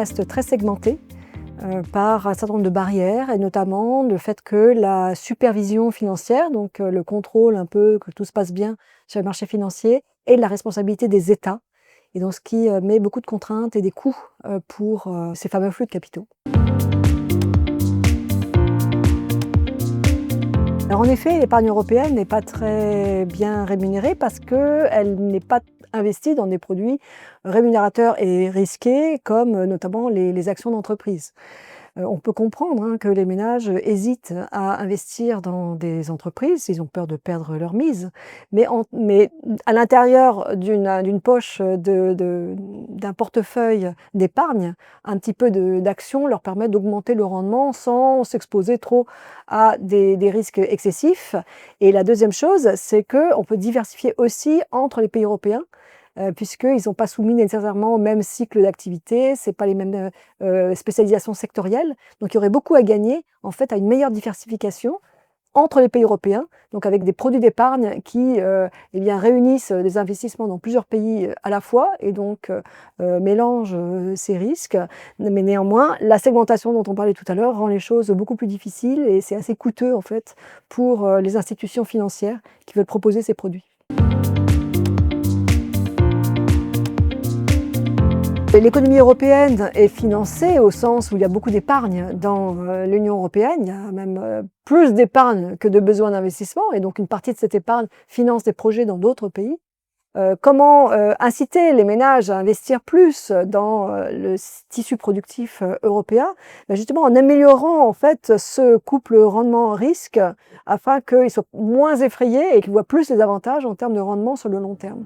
reste très segmenté par un certain nombre de barrières et notamment le fait que la supervision financière, donc le contrôle un peu que tout se passe bien sur le marché financier, est la responsabilité des États et donc ce qui met beaucoup de contraintes et des coûts pour ces fameux flux de capitaux. Alors en effet, l'épargne européenne n'est pas très bien rémunérée parce qu'elle n'est pas investie dans des produits rémunérateurs et risqués comme notamment les actions d'entreprise. On peut comprendre que les ménages hésitent à investir dans des entreprises, ils ont peur de perdre leur mise, mais à l'intérieur d'une poche d'un portefeuille d'épargne, un petit peu d'actions leur permet d'augmenter le rendement sans s'exposer trop à des risques excessifs. Et la deuxième chose, c'est qu'on peut diversifier aussi entre les pays européens, puisqu'ils ne sont pas soumis nécessairement au même cycle d'activité, ce n'est pas les mêmes spécialisations sectorielles. Donc il y aurait beaucoup à gagner en fait à une meilleure diversification entre les pays européens, donc avec des produits d'épargne qui réunissent des investissements dans plusieurs pays à la fois et donc mélangent ces risques. Mais néanmoins, la segmentation dont on parlait tout à l'heure rend les choses beaucoup plus difficiles et c'est assez coûteux en fait pour les institutions financières qui veulent proposer ces produits. L'économie européenne est financée au sens où il y a beaucoup d'épargne dans l'Union européenne. Il y a même plus d'épargne que de besoins d'investissement et donc une partie de cette épargne finance des projets dans d'autres pays. Comment inciter les ménages à investir plus dans le tissu productif européen? Justement en améliorant en fait ce couple rendement-risque afin qu'ils soient moins effrayés et qu'ils voient plus les avantages en termes de rendement sur le long terme.